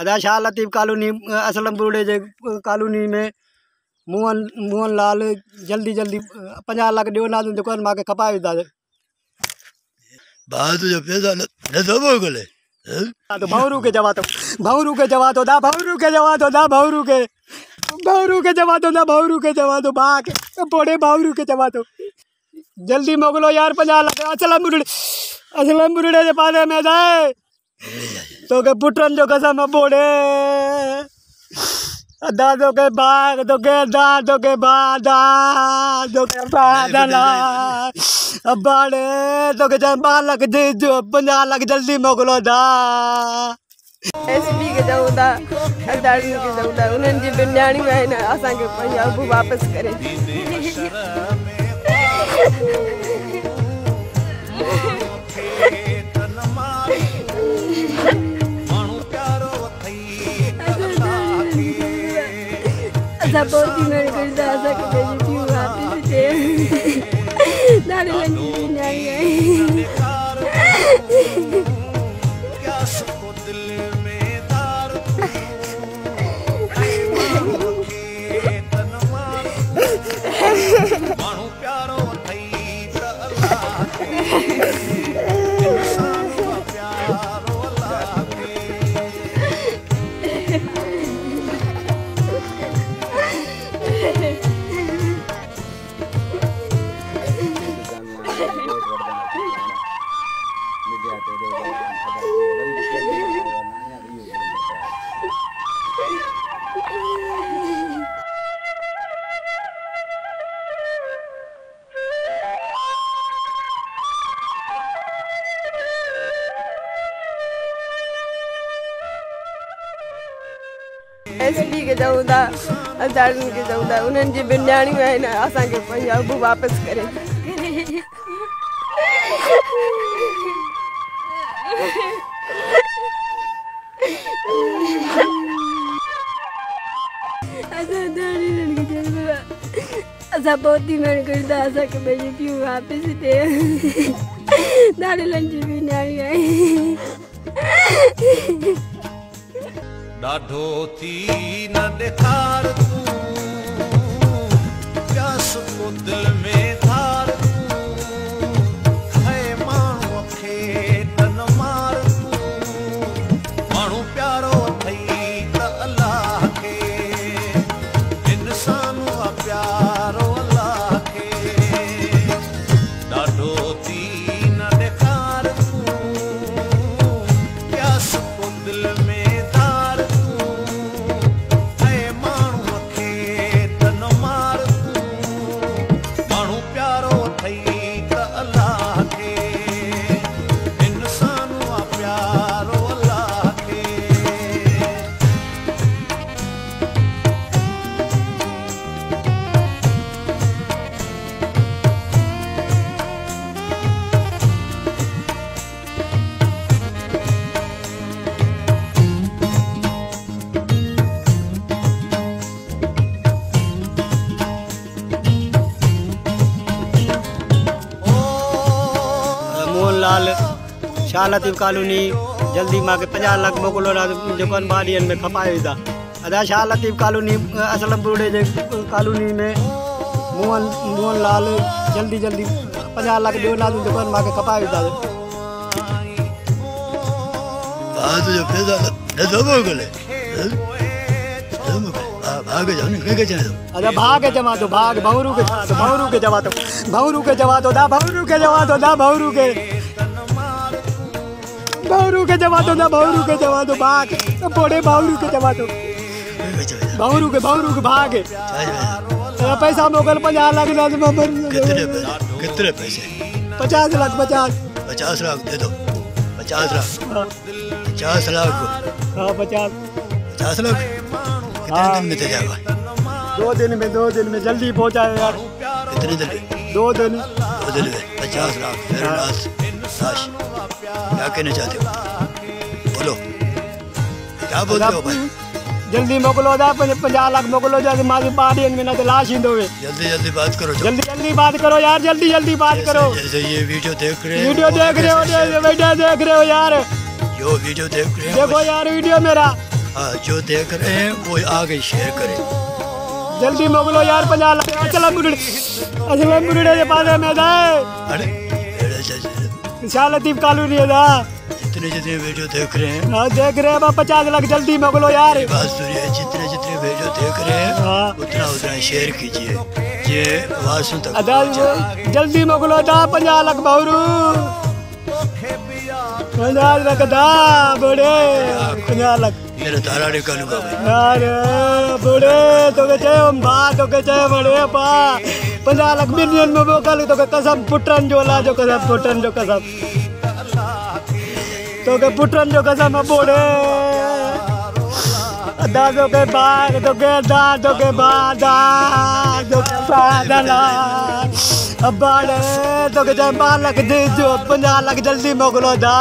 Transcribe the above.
अदा शाह लतीफ़ कॉलोनी असलम बुरड़े जे कॉलोनी में मोहन लाल जल्दी 50 लाख ॾियो ना दुकान मांखे खपाए विधा बात जो पैसा न तो मोकले तो भवरू के जवा तो दा भवरू के जवा तो दा भवरू के जवा तो बाक पोड़े भवरू के जवा तो जल्दी मोकलो यार 50 लाख असलम बुरड़े जे पाले में जाए तो के पुटन जो कसम बोड़े दादो के बाग तो के दादो के बादा दो के बादला अबाड़े तो के 50 लाख दे जो 50 लाख जल्दी मोकलो दा एसपी के जाऊदा अदालत के जाऊदा उन्हनि जी बिन्याणी में न असा के पंजाब वापस करे बहुत मेरे करता ऐसा कि मेरी क्यों वापस दे नारे लंजी नहीं आई एसपी के जाऊदा अदालत के जाऊदा उन्हनि जी बिन्याणी में न असा के पंजाब वापस करे असा बहुत मेरे करता ऐसा कि मेरी क्यों वापस दे नारे लंजी बिन्याणी आई डाढो थी न ॾेखार तूं प्यास को दिल में धार तूं है माण्हूअ खे त न मार तूं माण्हू प्यारो अथई त अलाह खे इंसान आहे प्यारो अलाह खे डाढो थी न ॾेखार तूं प्यास को दिल में लाल शाह लतीफ़ कॉलोनी जल्दी मांखे 50 लाख मोकलो ना दुकान बाड़ियन में खपाए विधा अदा शाह लतीफ़ कॉलोनी असलम बुरड़े जे कॉलोनी में मोहन लाल जल्दी 50 लाख ॾियो ना दुकान मांखे खपाए विधा बात जो पैसा न तो मोकले भाग जाने के चले अदा भाग जमा तो भाग भवरू के जवा तो दा भवरू के जवा तो बाक पोड़े भवरू के जवा तो भवरू के भाग पैसा मोकल 50 लाख कितने पैसे 50 लाख 50 लाख दे दो 50 लाख 50 लाख हाँ 50 लाख कितने दिन में दे जाएगा 2 दिन में जल्दी पहुँचाए यार कितने दिन 2 दिन में 50 लाख मेरे पास क्या कहना चाहते हो बोलो क्या बोलते हो भाई जल्दी मोकलो दा 50 लाख मोकलो जा मारी बाड़ियन में ना तो लाश इंदो वे जल्दी बात करो जल्दी बात करो यार जल्दी बात करो जैसे ये वीडियो देख रहे हो बेटा देख रहे हो यार यो वीडियो देख रहे हो देखो यार वीडियो मेरा हाँ, जो देख रहे हैं वो आगे शेयर करें। जल्दी मोकलो यार 50 लाख। अचला मुरड़े के पास में था अरे एड़ा चाचा, शाह लतीफ कॉलोनी था। जितने जितने वीडियो देख रहे हैं, हाँ देख रहे हैं 50 लाख जल्दी मोकलो यार। बात सुनिए, जितने जितने वीडियो देख रहे हैं हाँ। उतना उतना शेयर कीजिए, ये आवाज़ तक अदा जल्दी मोकलो दा 50 लाख भावरू। 50 लाख दा बड़े 50 लाख मेरा तारा निकालूंगा भाई। यार बड़े तो के चाहे हम बात तो के चाहे बड़े पा 50 लाख मिलियन में मोकल तो के कसम पुट्रन जोला जो कसम पुट्रन जो कसम तो के पुट्रन जो कसम बड़े दादो के बाग तो के दादो के बादा तो के बादला अब बड़े तो के चाहे 12 लाख दे जो 50 लाख जल्दी मोकलो दा।